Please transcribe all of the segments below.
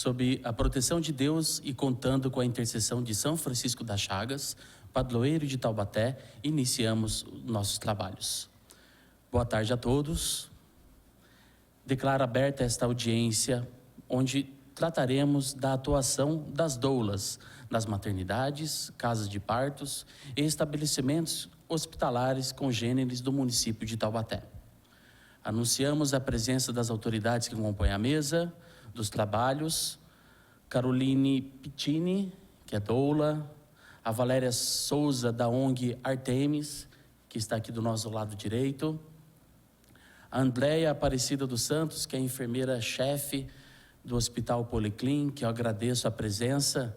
sob a proteção de Deus e contando com a intercessão de São Francisco das Chagas, padroeiro de Taubaté, iniciamos nossos trabalhos. Boa tarde a todos. Declaro aberta esta audiência, onde trataremos da atuação das doulas nas maternidades, casas de partos e estabelecimentos hospitalares congêneres do município de Taubaté. Anunciamos a presença das autoridades que compõem a mesa dos trabalhos: Caroline Pittini, que é doula, a Valéria Souza, da ONG Artemis, que está aqui do nosso lado direito, a Andréia Aparecida dos Santos, que é enfermeira-chefe do Hospital Policlin, que eu agradeço a presença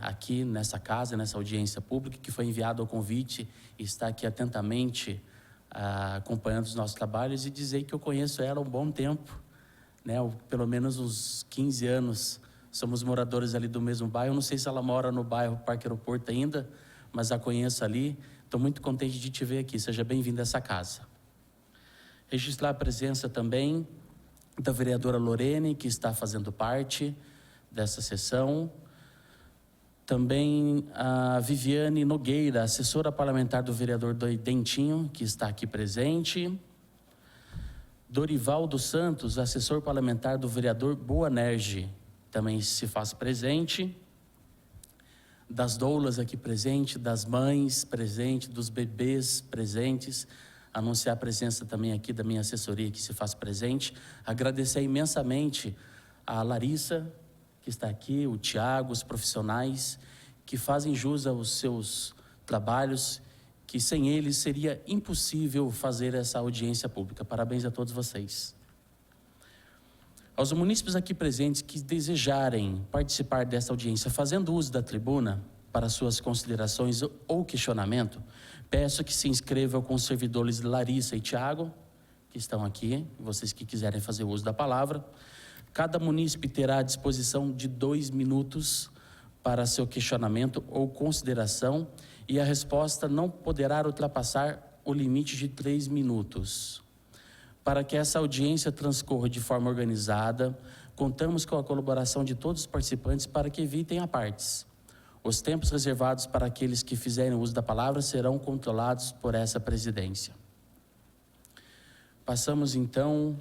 aqui nessa casa, nessa audiência pública, que foi enviado o convite e está aqui atentamente acompanhando os nossos trabalhos, e dizer que eu conheço ela há um bom tempo, né? Pelo menos uns 15 anos, somos moradores ali do mesmo bairro. Não sei se ela mora no bairro Parque Aeroporto ainda, mas a conheço ali. Estou muito contente de te ver aqui, seja bem-vinda a essa casa. Registrar a presença também da vereadora Lorene, que está fazendo parte dessa sessão. Também a Viviane Nogueira, assessora parlamentar do vereador Dentinho, que está aqui presente. Dorival dos Santos, assessor parlamentar do vereador Boanerge, também se faz presente. Das doulas aqui presente, das mães presentes, dos bebês presentes. Anunciar a presença também aqui da minha assessoria, que se faz presente. Agradecer imensamente a Larissa, que está aqui, o Tiago, os profissionais que fazem jus aos seus trabalhos, que sem eles seria impossível fazer essa audiência pública. Parabéns a todos vocês. Aos munícipes aqui presentes que desejarem participar desta audiência fazendo uso da tribuna para suas considerações ou questionamento, peço que se inscrevam com os servidores Larissa e Tiago, que estão aqui, vocês que quiserem fazer uso da palavra. Cada munícipe terá à disposição de 2 minutos para seu questionamento ou consideração, e a resposta não poderá ultrapassar o limite de 3 minutos. Para que essa audiência transcorra de forma organizada, contamos com a colaboração de todos os participantes para que evitem apartes. Os tempos reservados para aqueles que fizerem uso da palavra serão controlados por essa presidência. Passamos então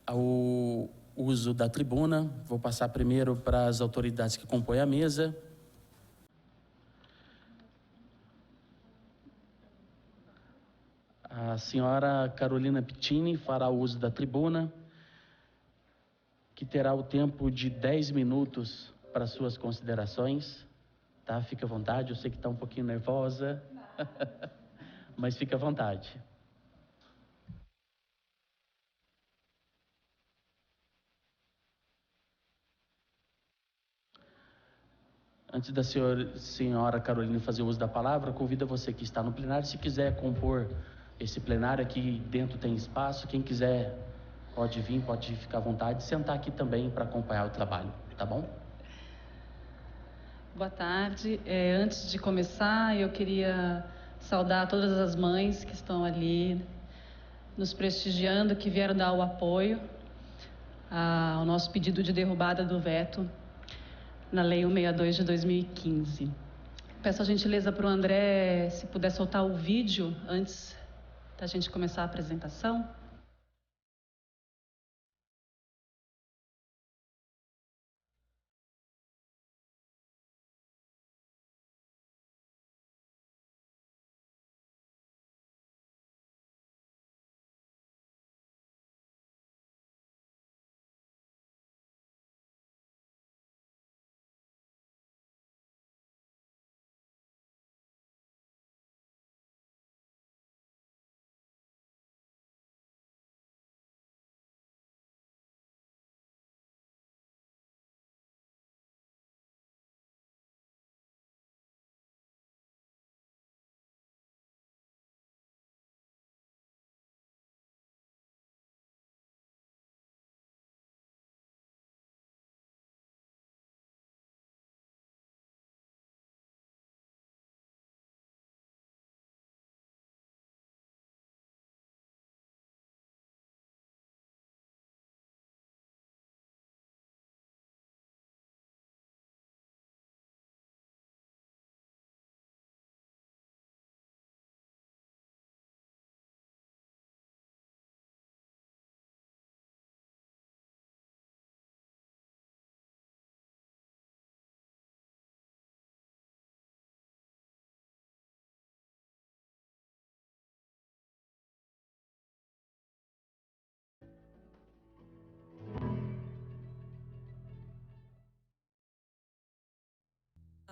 ao uso da tribuna. Vou passar primeiro para as autoridades que compõem a mesa. A senhora Carolina Pittini fará uso da tribuna, que terá o tempo de 10 minutos para suas considerações. Tá? Fique à vontade, eu sei que está um pouquinho nervosa, mas fique à vontade. Antes da senhora Carolina fazer uso da palavra, convido você que está no plenário, se quiser compor esse plenário, aqui dentro tem espaço, quem quiser pode vir, pode ficar à vontade, sentar aqui também para acompanhar o trabalho, tá bom? Boa tarde. Antes de começar, eu queria saudar todas as mães que estão ali nos prestigiando, que vieram dar o apoio ao nosso pedido de derrubada do veto na Lei 162 de 2015. Peço a gentileza para o André, se puder soltar o vídeo antes da gente começar a apresentação.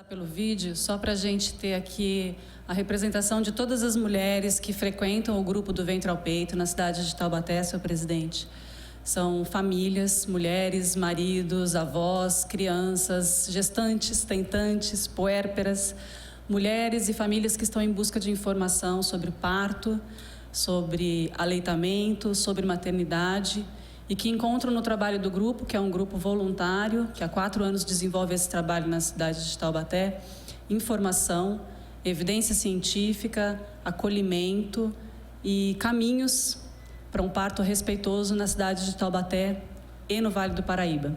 Pelo vídeo, só para a gente ter aqui a representação de todas as mulheres que frequentam o grupo do Ventre ao Peito na cidade de Taubaté, senhor presidente. São famílias, mulheres, maridos, avós, crianças, gestantes, tentantes, puérperas, mulheres e famílias que estão em busca de informação sobre parto, sobre aleitamento, sobre maternidade e que encontram no trabalho do grupo, que é um grupo voluntário, que há 4 anos desenvolve esse trabalho na cidade de Taubaté, informação, evidência científica, acolhimento e caminhos para um parto respeitoso na cidade de Taubaté e no Vale do Paraíba.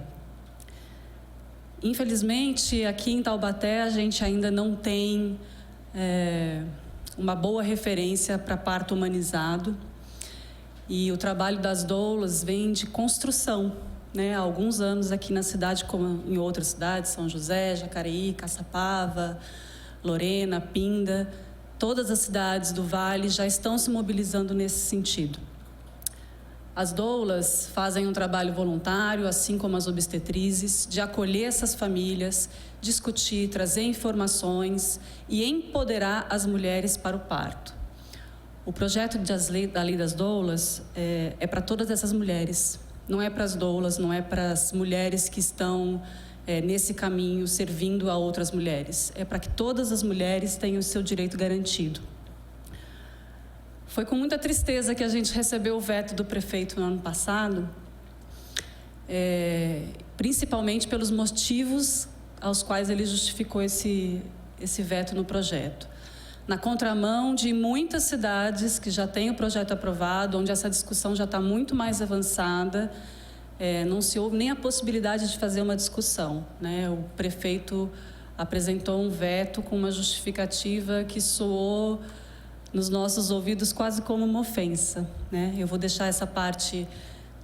Infelizmente, aqui em Taubaté, a gente ainda não tem uma boa referência para parto humanizado. E o trabalho das doulas vem de construção, né? Há alguns anos aqui na cidade, como em outras cidades, São José, Jacareí, Caçapava, Lorena, Pinda, todas as cidades do Vale já estão se mobilizando nesse sentido. As doulas fazem um trabalho voluntário, assim como as obstetrizes, de acolher essas famílias, discutir, trazer informações e empoderar as mulheres para o parto. O projeto da Lei das Doulas é para todas essas mulheres, não é para as doulas, não é para as mulheres que estão nesse caminho servindo a outras mulheres, é para que todas as mulheres tenham o seu direito garantido. Foi com muita tristeza que a gente recebeu o veto do prefeito no ano passado, principalmente pelos motivos aos quais ele justificou esse veto no projeto. Na contramão de muitas cidades que já têm o projeto aprovado, onde essa discussão já está muito mais avançada, não se houve nem a possibilidade de fazer uma discussão, né? O prefeito apresentou um veto com uma justificativa que soou nos nossos ouvidos quase como uma ofensa, né? Eu vou deixar essa parte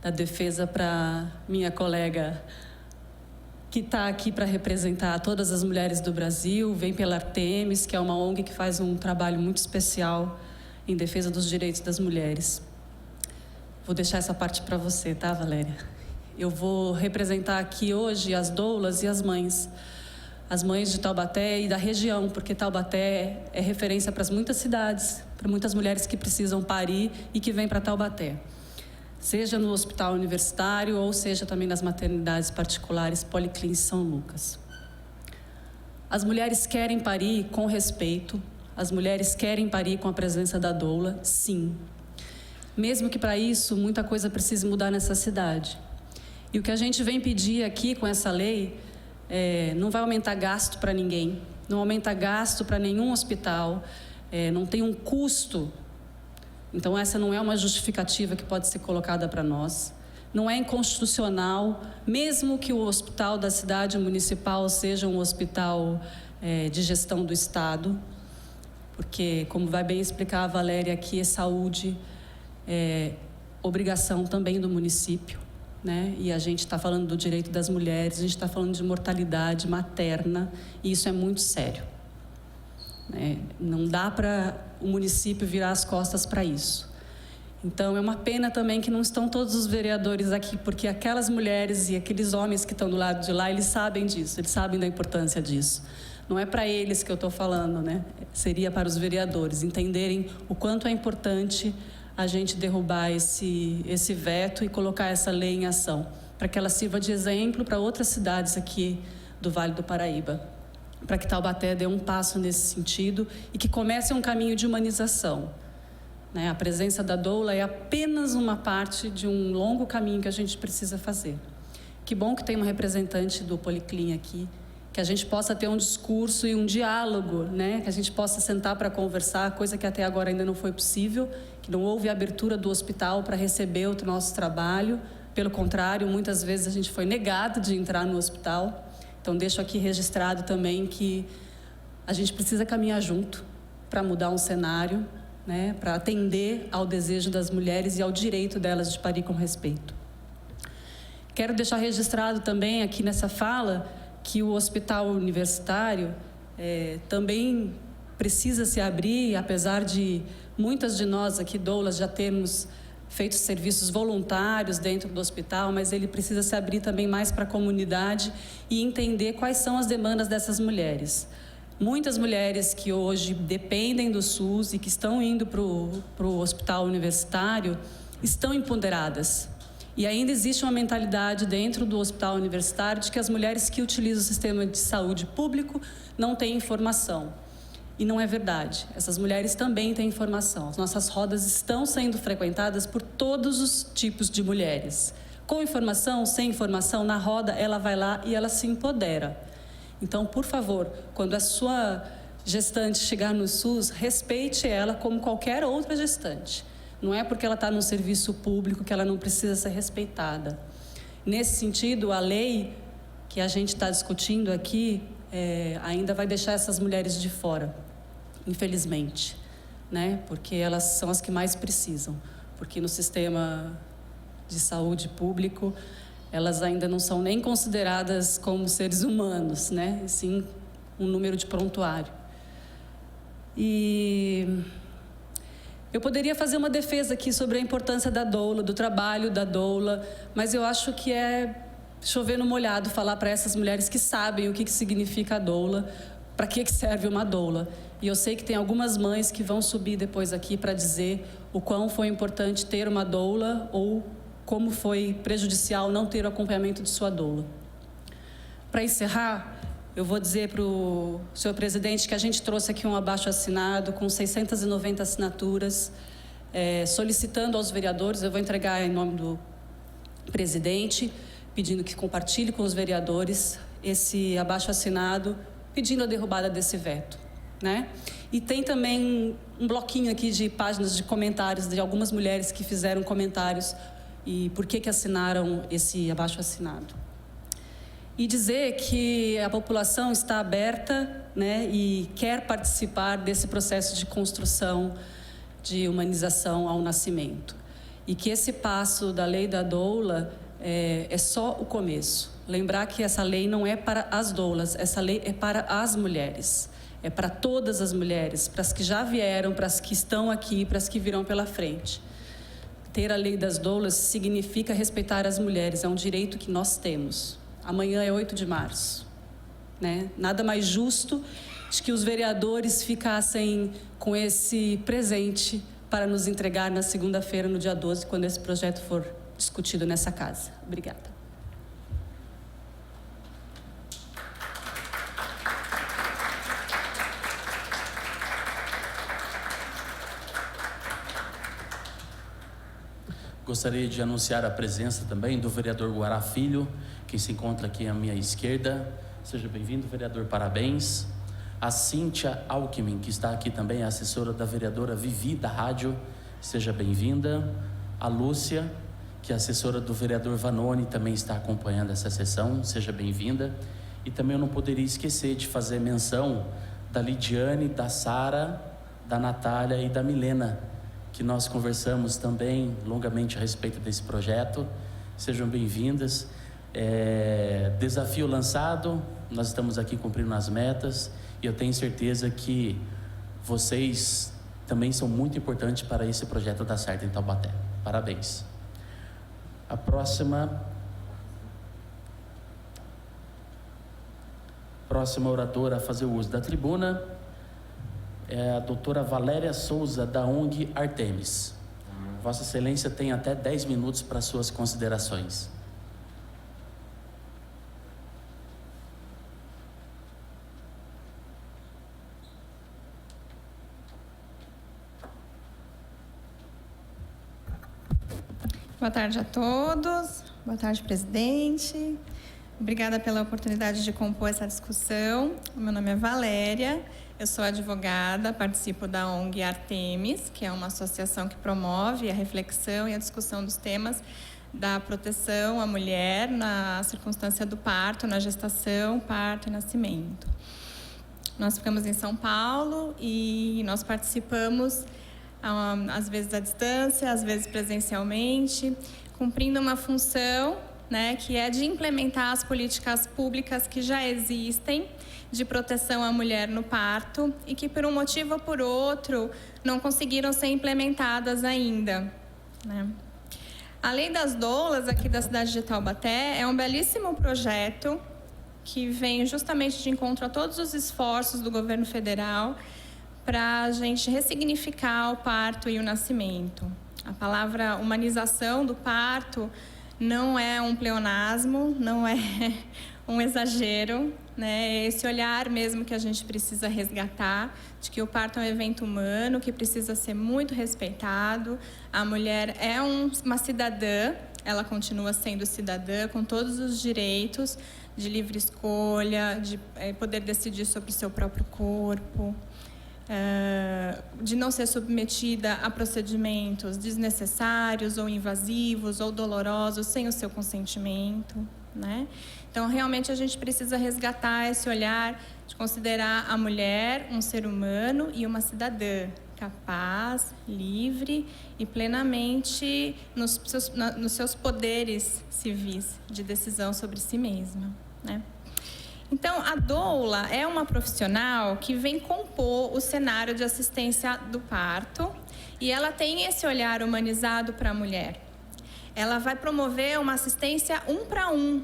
da defesa para minha colega que está aqui para representar todas as mulheres do Brasil, vem pela Artemis, que é uma ONG que faz um trabalho muito especial em defesa dos direitos das mulheres. Vou deixar essa parte para você, tá, Valéria? Eu vou representar aqui hoje as doulas e as mães de Taubaté e da região, porque Taubaté é referência para muitas cidades, para muitas mulheres que precisam parir e que vêm para Taubaté. Seja no hospital universitário ou seja também nas maternidades particulares Policlínica São Lucas. As mulheres querem parir com respeito, as mulheres querem parir com a presença da doula, sim. Mesmo que para isso muita coisa precise mudar nessa cidade. E o que a gente vem pedir aqui com essa lei não vai aumentar gasto para ninguém, não aumenta gasto para nenhum hospital, não tem um custo. Então, essa não é uma justificativa que pode ser colocada para nós. Não é inconstitucional, mesmo que o hospital da cidade municipal seja um hospital de gestão do Estado, porque, como vai bem explicar a Valéria aqui, saúde é obrigação também do município, né? E a gente está falando do direito das mulheres, a gente está falando de mortalidade materna, e isso é muito sério. Não dá para o município virar as costas para isso. Então, é uma pena também que não estão todos os vereadores aqui, porque aquelas mulheres e aqueles homens que estão do lado de lá, eles sabem disso, eles sabem da importância disso. Não é para eles que eu estou falando, né? Seria para os vereadores entenderem o quanto é importante a gente derrubar esse veto e colocar essa lei em ação, para que ela sirva de exemplo para outras cidades aqui do Vale do Paraíba, para que Taubaté dê um passo nesse sentido e que comece um caminho de humanização. A presença da doula é apenas uma parte de um longo caminho que a gente precisa fazer. Que bom que tem uma representante do Policlin aqui, que a gente possa ter um discurso e um diálogo, que a gente possa sentar para conversar, coisa que até agora ainda não foi possível, que não houve abertura do hospital para receber o nosso trabalho. Pelo contrário, muitas vezes a gente foi negado de entrar no hospital. Então, deixo aqui registrado também que a gente precisa caminhar junto para mudar um cenário, para atender ao desejo das mulheres e ao direito delas de parir com respeito. Quero deixar registrado também aqui nessa fala que o hospital universitário também precisa se abrir, apesar de muitas de nós aqui, doulas, já termos feito serviços voluntários dentro do hospital, mas ele precisa se abrir também mais para a comunidade e entender quais são as demandas dessas mulheres. Muitas mulheres que hoje dependem do SUS e que estão indo para o hospital universitário estão empoderadas. E ainda existe uma mentalidade dentro do hospital universitário de que as mulheres que utilizam o sistema de saúde público não têm informação. E não é verdade. Essas mulheres também têm informação. As nossas rodas estão sendo frequentadas por todos os tipos de mulheres. Com informação, sem informação, na roda ela vai lá e ela se empodera. Então, por favor, quando a sua gestante chegar no SUS, respeite ela como qualquer outra gestante. Não é porque ela está num serviço público que ela não precisa ser respeitada. Nesse sentido, a lei que a gente está discutindo aqui ainda vai deixar essas mulheres de fora, infelizmente, né? Porque elas são as que mais precisam. Porque no sistema de saúde público, elas ainda não são nem consideradas como seres humanos, né? E sim um número de prontuário. E eu poderia fazer uma defesa aqui sobre a importância da doula, do trabalho da doula, mas eu acho que é chover no molhado falar para essas mulheres que sabem o que significa a doula, para que serve uma doula. E eu sei que tem algumas mães que vão subir depois aqui para dizer o quão foi importante ter uma doula ou como foi prejudicial não ter o acompanhamento de sua doula. Para encerrar, eu vou dizer para o senhor presidente que a gente trouxe aqui um abaixo-assinado com 690 assinaturas, solicitando aos vereadores, eu vou entregar em nome do presidente, pedindo que compartilhe com os vereadores esse abaixo-assinado, pedindo a derrubada desse veto, né? E tem também um bloquinho aqui de páginas de comentários de algumas mulheres que fizeram comentários e por que assinaram esse abaixo-assinado. E dizer que a população está aberta, né, e quer participar desse processo de construção, de humanização ao nascimento. E que esse passo da lei da doula é só o começo. Lembrar que essa lei não é para as doulas, essa lei é para as mulheres. É para todas as mulheres, para as que já vieram, para as que estão aqui, para as que virão pela frente. Ter a lei das doulas significa respeitar as mulheres, é um direito que nós temos. Amanhã é 8 de março, né? Nada mais justo de que os vereadores ficassem com esse presente para nos entregar na segunda-feira, no dia 12, quando esse projeto for discutido nessa casa. Obrigada. Gostaria de anunciar a presença também do vereador Guará Filho, que se encontra aqui à minha esquerda. Seja bem-vindo, vereador, parabéns. A Cíntia Alckmin, que está aqui também, é assessora da vereadora Vivi, da rádio, seja bem-vinda. A Lúcia, que é assessora do vereador Vanoni, também está acompanhando essa sessão, seja bem-vinda. E também eu não poderia esquecer de fazer menção da Lidiane, da Sara, da Natália e da Milena, que nós conversamos também longamente a respeito desse projeto. Sejam bem-vindas. Desafio lançado, nós estamos aqui cumprindo as metas e eu tenho certeza que vocês também são muito importantes para esse projeto dar certo em Taubaté. Parabéns. A próxima oradora a fazer o uso da tribuna é a doutora Valéria Souza, da ONG Artemis. Vossa Excelência tem até 10 minutos para suas considerações. Boa tarde a todos. Boa tarde, presidente. Obrigada pela oportunidade de compor essa discussão. O meu nome é Valéria, eu sou advogada, participo da ONG Artemis, que é uma associação que promove a reflexão e a discussão dos temas da proteção à mulher na circunstância do parto, na gestação, parto e nascimento. Nós ficamos em São Paulo e nós participamos, às vezes à distância, às vezes presencialmente, cumprindo uma função, né, que é de implementar as políticas públicas que já existem de proteção à mulher no parto e que, por um motivo ou por outro, não conseguiram ser implementadas ainda. né? A Lei das Doulas, aqui da cidade de Taubaté, é um belíssimo projeto que vem justamente de encontro a todos os esforços do governo federal para a gente ressignificar o parto e o nascimento. A palavra humanização do parto não é um pleonasmo, não é um exagero, né? Esse olhar mesmo que a gente precisa resgatar, de que o parto é um evento humano, que precisa ser muito respeitado. A mulher é uma cidadã, ela continua sendo cidadã, com todos os direitos de livre escolha, de poder decidir sobre o seu próprio corpo, de não ser submetida a procedimentos desnecessários ou invasivos ou dolorosos sem o seu consentimento, né? Então, realmente, a gente precisa resgatar esse olhar de considerar a mulher um ser humano e uma cidadã capaz, livre e plenamente nos seus poderes civis de decisão sobre si mesma, né? Então, a doula é uma profissional que vem compor o cenário de assistência do parto e ela tem esse olhar humanizado para a mulher. Ela vai promover uma assistência 1 para 1,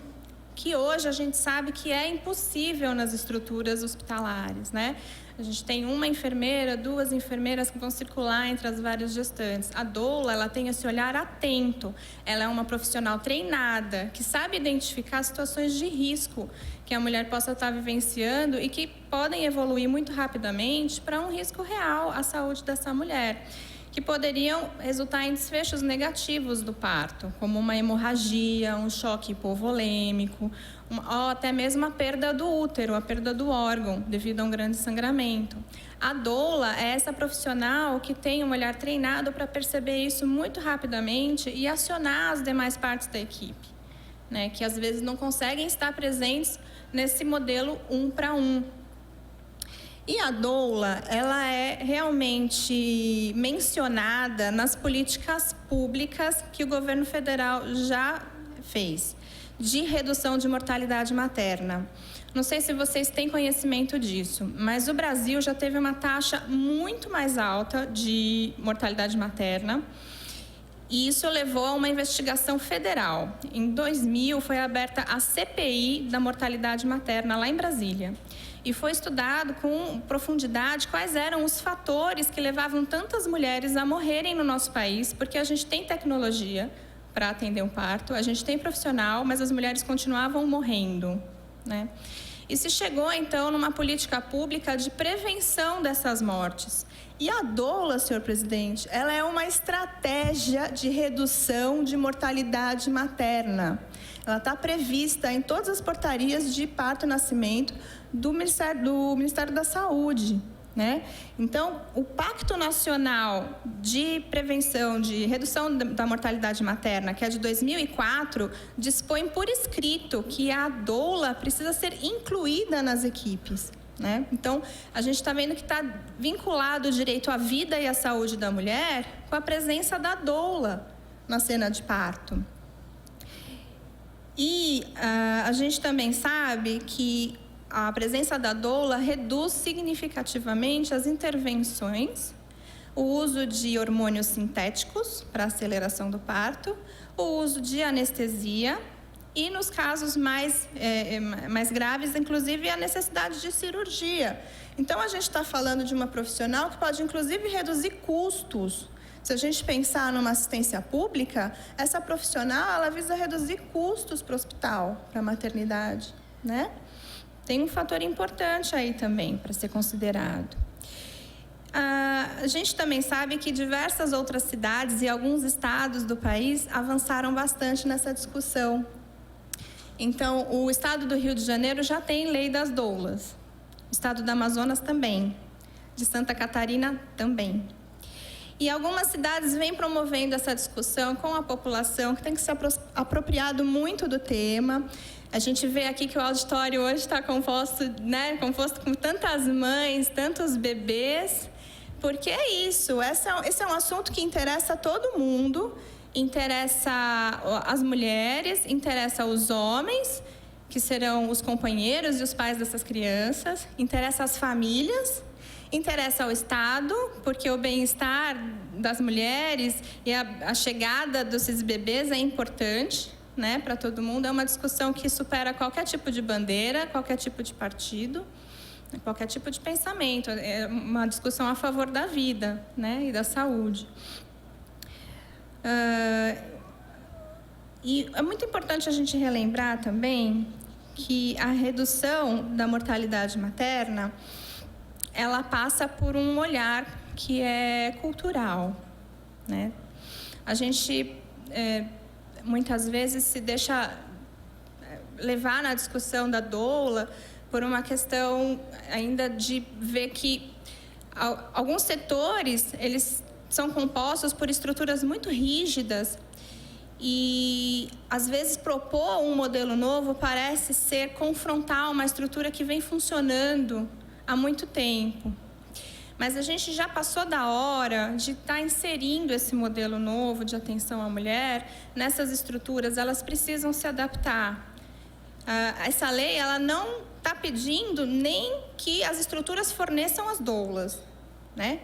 que hoje a gente sabe que é impossível nas estruturas hospitalares, né? A gente tem uma enfermeira, 2 enfermeiras que vão circular entre as várias gestantes. A doula, ela tem esse olhar atento. Ela é uma profissional treinada, que sabe identificar situações de risco que a mulher possa estar vivenciando e que podem evoluir muito rapidamente para um risco real à saúde dessa mulher, que poderiam resultar em desfechos negativos do parto, como uma hemorragia, um choque hipovolêmico, ou até mesmo a perda do útero, a perda do órgão, devido a um grande sangramento. A doula é essa profissional que tem um olhar treinado para perceber isso muito rapidamente e acionar as demais partes da equipe, né, que às vezes não conseguem estar presentes nesse modelo 1 para 1. E a doula, ela é realmente mencionada nas políticas públicas que o governo federal já fez, de redução de mortalidade materna. Não sei se vocês têm conhecimento disso, mas o Brasil já teve uma taxa muito mais alta de mortalidade materna, e isso levou a uma investigação federal. Em 2000, foi aberta a CPI da mortalidade materna lá em Brasília. E foi estudado com profundidade quais eram os fatores que levavam tantas mulheres a morrerem no nosso país, porque a gente tem tecnologia para atender um parto, a gente tem profissional, mas as mulheres continuavam morrendo, né? E se chegou, então, numa política pública de prevenção dessas mortes. E a doula, senhor presidente, ela é uma estratégia de redução de mortalidade materna. Ela está prevista em todas as portarias de parto e nascimento do Ministério da Saúde, né? Então, o Pacto Nacional de Prevenção, de Redução da Mortalidade Materna, que é de 2004, dispõe por escrito que a doula precisa ser incluída nas equipes, né? Então, a gente está vendo que está vinculado o direito à vida e à saúde da mulher com a presença da doula na cena de parto. E a gente também sabe que a presença da doula reduz significativamente as intervenções, o uso de hormônios sintéticos para aceleração do parto, o uso de anestesia e, nos casos mais graves, inclusive, a necessidade de cirurgia. Então, a gente está falando de uma profissional que pode, inclusive, reduzir custos. Se a gente pensar numa assistência pública, essa profissional, ela visa reduzir custos para o hospital, para a maternidade, né? Tem um fator importante aí também para ser considerado. A gente também sabe que diversas outras cidades e alguns estados do país avançaram bastante nessa discussão. Então, o estado do Rio de Janeiro já tem lei das doulas. O estado do Amazonas também. De Santa Catarina também. E algumas cidades vêm promovendo essa discussão com a população, que tem que se apropriado muito do tema. A gente vê aqui que o auditório hoje está composto com tantas mães, tantos bebês, porque é isso, esse é um assunto que interessa a todo mundo, interessa as mulheres, interessa os homens que serão os companheiros e os pais dessas crianças, interessa às famílias, interessa ao Estado, porque o bem-estar das mulheres e a chegada desses bebês é importante, né, para todo mundo. É uma discussão que supera qualquer tipo de bandeira, qualquer tipo de partido, qualquer tipo de pensamento. É uma discussão a favor da vida, né, e da saúde. E é muito importante a gente relembrar também que a redução da mortalidade materna, ela passa por um olhar que é cultural, né? A gente muitas vezes se deixa levar na discussão da doula por uma questão ainda de ver que alguns setores, eles são compostos por estruturas muito rígidas e, às vezes, propor um modelo novo parece ser confrontar uma estrutura que vem funcionando há muito tempo. Mas a gente já passou da hora de estar inserindo esse modelo novo de atenção à mulher nessas estruturas. Elas precisam se adaptar. Essa lei, ela não está pedindo nem que as estruturas forneçam as doulas, né?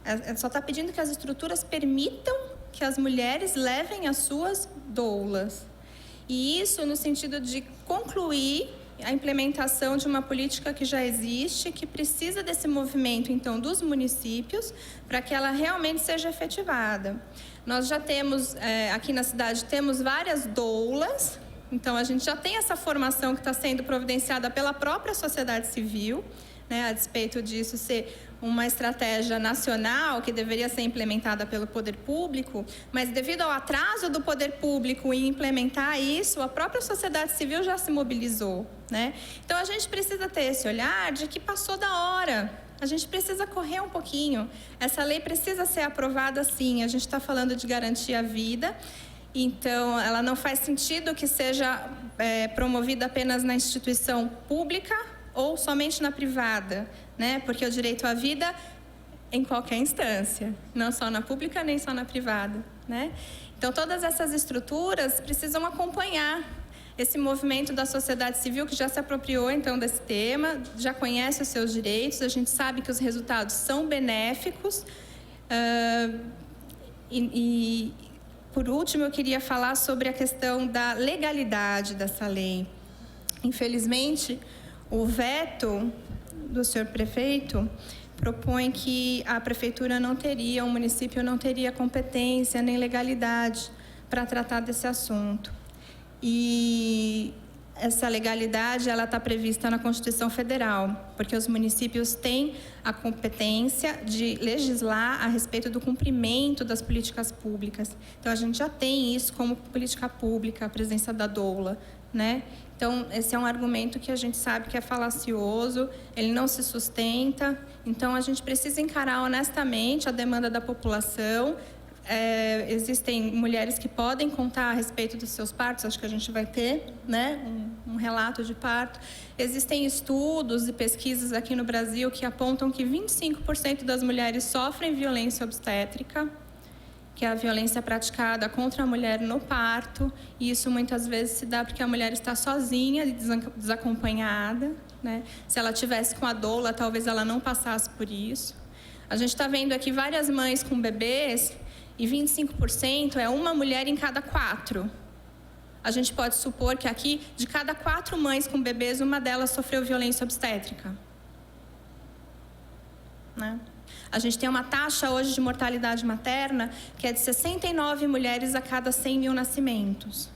Ela só está pedindo que as estruturas permitam que as mulheres levem as suas doulas. E isso no sentido de concluir a implementação de uma política que já existe, que precisa desse movimento, então, dos municípios, para que ela realmente seja efetivada. Nós já temos, aqui na cidade, temos várias doulas, então a gente já tem essa formação que está sendo providenciada pela própria sociedade civil, né, a despeito disso ser uma estratégia nacional que deveria ser implementada pelo poder público, mas devido ao atraso do poder público em implementar isso, a própria sociedade civil já se mobilizou, né? Então a gente precisa ter esse olhar de que passou da hora. A gente precisa correr um pouquinho. Essa lei precisa ser aprovada sim. A gente está falando de garantir a vida. Então, ela não faz sentido que seja promovida apenas na instituição pública ou somente na privada, né? Porque o direito à vida em qualquer instância, não só na pública nem só na privada, né? Então, todas essas estruturas precisam acompanhar esse movimento da sociedade civil que já se apropriou, então, desse tema, já conhece os seus direitos, a gente sabe que os resultados são benéficos. Por último, eu queria falar sobre a questão da legalidade dessa lei. Infelizmente, o veto do senhor prefeito propõe que a prefeitura não teria, o município não teria competência nem legalidade para tratar desse assunto. E essa legalidade, ela está prevista na Constituição Federal, porque os municípios têm a competência de legislar a respeito do cumprimento das políticas públicas. Então, a gente já tem isso como política pública, a presença da doula, né? Então, esse é um argumento que a gente sabe que é falacioso, ele não se sustenta. Então, a gente precisa encarar honestamente a demanda da população. Existem mulheres que podem contar a respeito dos seus partos, acho que a gente vai ter, né, um relato de parto. Existem estudos e pesquisas aqui no Brasil que apontam que 25% das mulheres sofrem violência obstétrica, que é a violência praticada contra a mulher no parto, e isso muitas vezes se dá porque a mulher está sozinha, desacompanhada, né? Se ela tivesse com a doula, talvez ela não passasse por isso. A gente está vendo aqui várias mães com bebês, e 25% é uma mulher em cada 4. A gente pode supor que aqui, de cada 4 mães com bebês, uma delas sofreu violência obstétrica, né? A gente tem uma taxa hoje de mortalidade materna que é de 69 mulheres a cada 100 mil nascimentos.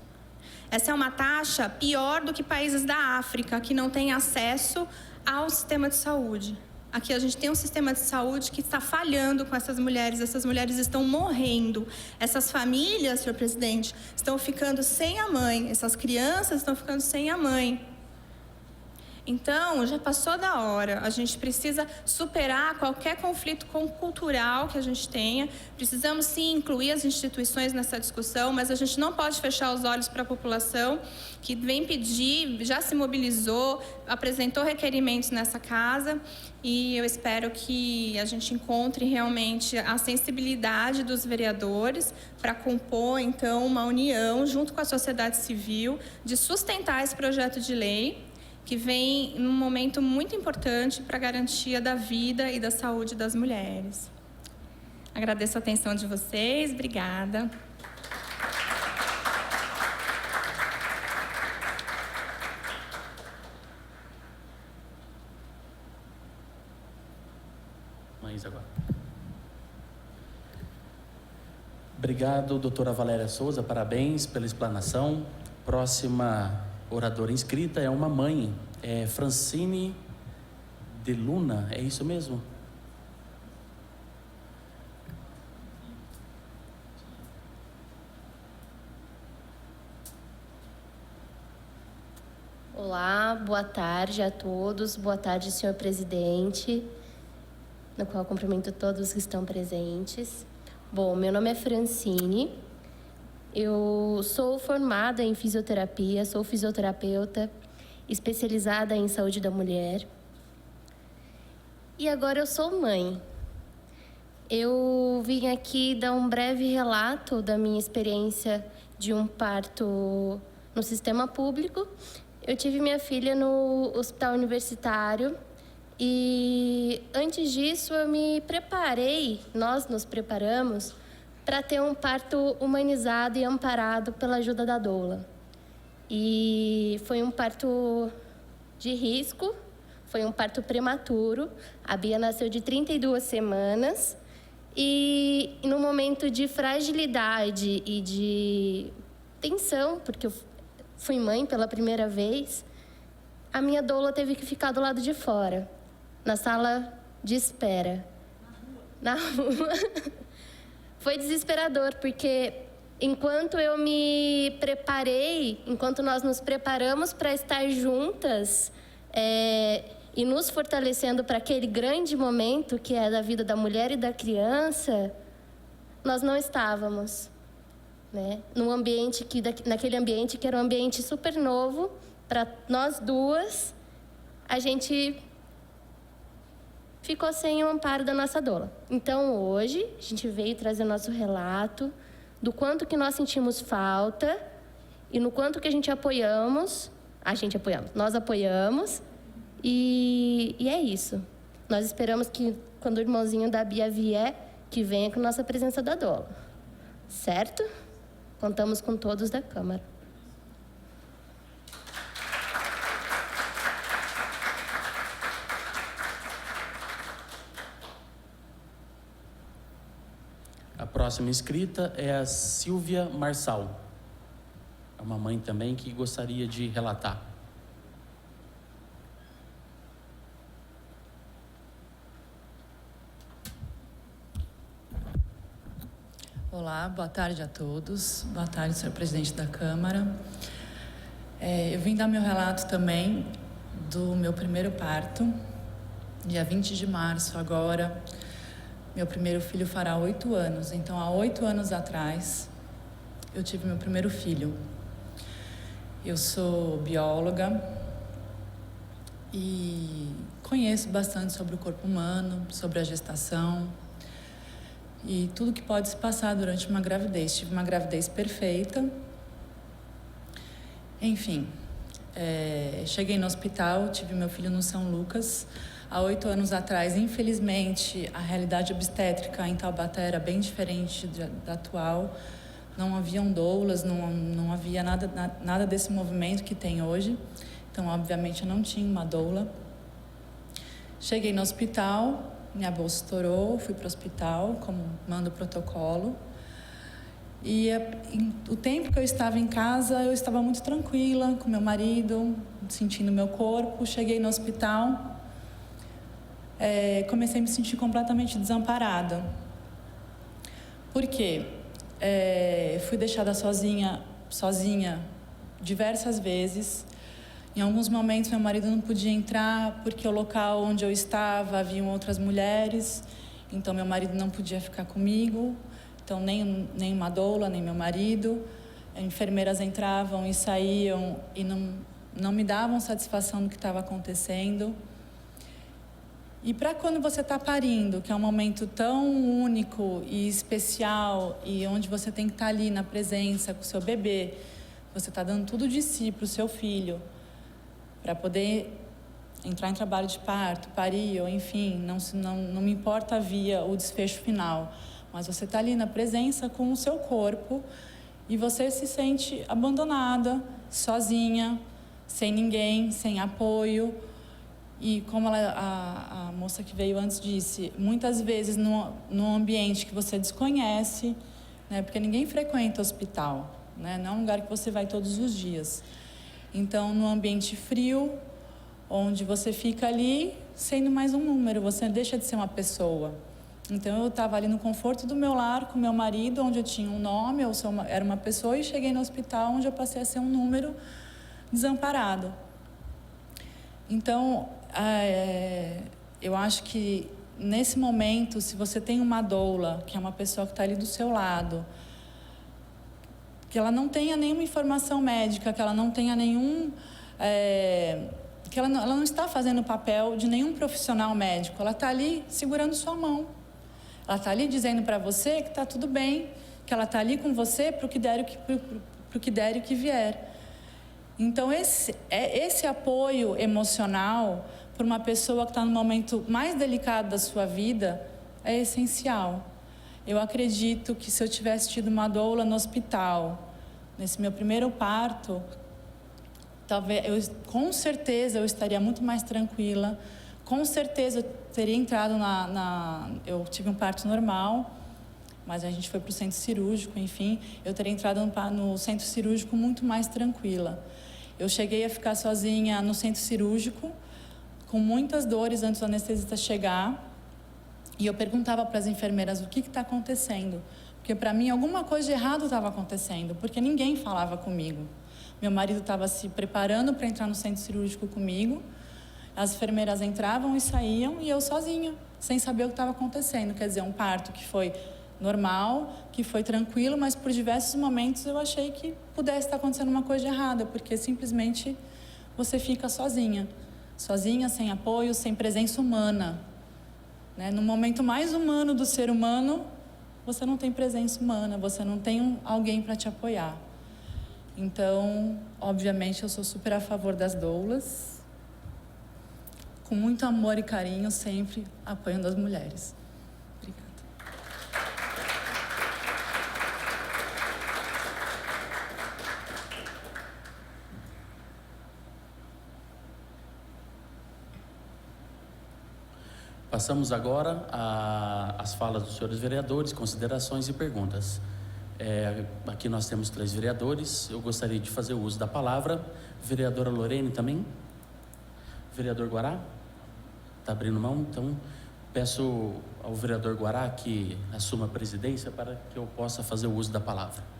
Essa é uma taxa pior do que países da África, que não têm acesso ao sistema de saúde. Aqui a gente tem um sistema de saúde que está falhando com essas mulheres estão morrendo. Essas famílias, senhor presidente, estão ficando sem a mãe, essas crianças estão ficando sem a mãe. Então, já passou da hora. A gente precisa superar qualquer conflito cultural que a gente tenha. Precisamos, sim, incluir as instituições nessa discussão, mas a gente não pode fechar os olhos para a população que vem pedir, já se mobilizou, apresentou requerimentos nessa casa. E eu espero que a gente encontre realmente a sensibilidade dos vereadores para compor, então, uma união junto com a sociedade civil de sustentar esse projeto de lei que vem num momento muito importante para a garantia da vida e da saúde das mulheres. Agradeço a atenção de vocês. Obrigada. Mães agora. Obrigado, doutora Valéria Souza. Parabéns pela explanação. Próxima oradora inscrita é uma mãe, Francine de Luna, é isso mesmo? Olá, boa tarde a todos, boa tarde, senhor presidente, no qual cumprimento todos que estão presentes. Bom, meu nome é Francine. Eu sou formada em fisioterapia, sou fisioterapeuta, especializada em saúde da mulher. E agora eu sou mãe. Eu vim aqui dar um breve relato da minha experiência de um parto no sistema público. Eu tive minha filha no hospital universitário e antes disso eu me preparei, nós nos preparamos para ter um parto humanizado e amparado pela ajuda da doula. E foi um parto de risco, foi um parto prematuro. A Bia nasceu de 32 semanas e num momento de fragilidade e de tensão, porque eu fui mãe pela primeira vez, a minha doula teve que ficar do lado de fora, na sala de espera. Na rua. Foi desesperador, porque enquanto eu me preparei, enquanto nós nos preparamos para estar juntas e nos fortalecendo para aquele grande momento que é da vida da mulher e da criança, nós não estávamos, né? Naquele ambiente que era um ambiente super novo para nós duas, a gente ficou sem o amparo da nossa doula. Então, hoje, a gente veio trazer nosso relato do quanto que nós sentimos falta e no quanto que nós apoiamos e é isso. Nós esperamos que, quando o irmãozinho da Bia vier, que venha com nossa presença da doula. Certo? Contamos com todos da Câmara. A próxima inscrita é a Silvia Marçal. É uma mãe também que gostaria de relatar. Olá, boa tarde a todos. Boa tarde, senhor presidente da Câmara. Eu vim dar meu relato também do meu primeiro parto, dia 20 de março agora. Meu primeiro filho fará 8 anos. Então, há 8 anos atrás, eu tive meu primeiro filho. Eu sou bióloga e conheço bastante sobre o corpo humano, sobre a gestação e tudo que pode se passar durante uma gravidez. Tive uma gravidez perfeita. Enfim, cheguei no hospital, tive meu filho no São Lucas. Há 8 anos atrás, infelizmente, a realidade obstétrica em Taubaté era bem diferente da atual. Não haviam doulas, não havia nada desse movimento que tem hoje. Então, obviamente, eu não tinha uma doula. Cheguei no hospital, minha bolsa estourou, fui para o hospital, como manda o protocolo. E o tempo que eu estava em casa, eu estava muito tranquila com meu marido, sentindo meu corpo. Cheguei no hospital, comecei a me sentir completamente desamparada. Por quê? Fui deixada sozinha diversas vezes. Em alguns momentos, meu marido não podia entrar porque o local onde eu estava haviam outras mulheres, então meu marido não podia ficar comigo, então nem uma doula, nem meu marido. Enfermeiras entravam e saíam e não me davam satisfação do que estava acontecendo. E para quando você está parindo, que é um momento tão único e especial, e onde você tem que estar ali na presença com o seu bebê, você está dando tudo de si para o seu filho, para poder entrar em trabalho de parto, parir, ou enfim, não me importa a via, o desfecho final, mas você está ali na presença com o seu corpo e você se sente abandonada, sozinha, sem ninguém, sem apoio. E como a moça que veio antes disse, muitas vezes num ambiente que você desconhece, né, porque ninguém frequenta hospital, né, não é um lugar que você vai todos os dias. Então, num ambiente frio, onde você fica ali sendo mais um número, você deixa de ser uma pessoa. Então, eu estava ali no conforto do meu lar, com meu marido, onde eu tinha um nome, era uma pessoa, e cheguei no hospital, onde eu passei a ser um número desamparado. Então, eu acho que nesse momento, se você tem uma doula, que é uma pessoa que está ali do seu lado, que ela não tenha nenhuma informação médica, que ela não tenha nenhum... que ela não está fazendo o papel de nenhum profissional médico, ela está ali segurando sua mão. Ela está ali dizendo para você que está tudo bem, que ela está ali com você para o que der e o que vier. Então, esse apoio emocional para uma pessoa que está no momento mais delicado da sua vida é essencial. Eu acredito que se eu tivesse tido uma doula no hospital, nesse meu primeiro parto, com certeza eu estaria muito mais tranquila, com certeza eu teria entrado eu tive um parto normal, mas a gente foi para o centro cirúrgico, enfim, eu teria entrado no centro cirúrgico muito mais tranquila. Eu cheguei a ficar sozinha no centro cirúrgico, com muitas dores antes do anestesista chegar, e eu perguntava para as enfermeiras o que está acontecendo, porque para mim alguma coisa de errado estava acontecendo, porque ninguém falava comigo. Meu marido estava se preparando para entrar no centro cirúrgico comigo, as enfermeiras entravam e saíam, e eu sozinha, sem saber o que estava acontecendo. Quer dizer, um parto que foi normal, que foi tranquilo, mas por diversos momentos eu achei que pudesse estar acontecendo uma coisa de errada, porque simplesmente você fica sozinha, sem apoio, sem presença humana, né? No momento mais humano do ser humano, você não tem presença humana, você não tem alguém para te apoiar. Então, obviamente, eu sou super a favor das doulas, com muito amor e carinho, sempre apoiando as mulheres. Obrigada. Passamos agora às falas dos senhores vereadores, considerações e perguntas. Aqui nós temos 3 vereadores, eu gostaria de fazer o uso da palavra. Vereadora Lorene também? Vereador Guará? Está abrindo mão? Então, peço ao vereador Guará que assuma a presidência para que eu possa fazer o uso da palavra.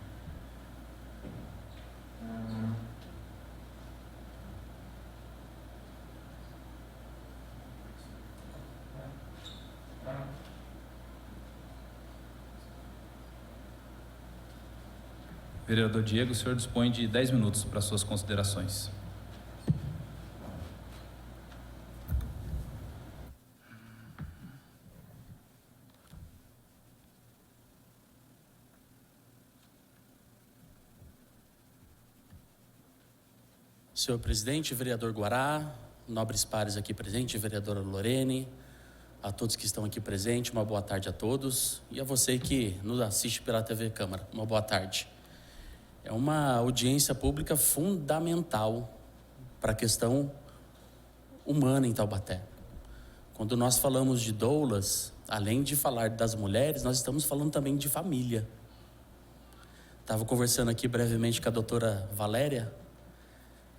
Vereador Diego, o senhor dispõe de 10 minutos para suas considerações. Senhor presidente, vereador Guará, nobres pares aqui presentes, vereadora Lorene, a todos que estão aqui presentes, uma boa tarde a todos. E a você que nos assiste pela TV Câmara, uma boa tarde. É uma audiência pública fundamental para a questão humana em Taubaté. Quando nós falamos de doulas, além de falar das mulheres, nós estamos falando também de família. Estava conversando aqui brevemente com a doutora Valéria.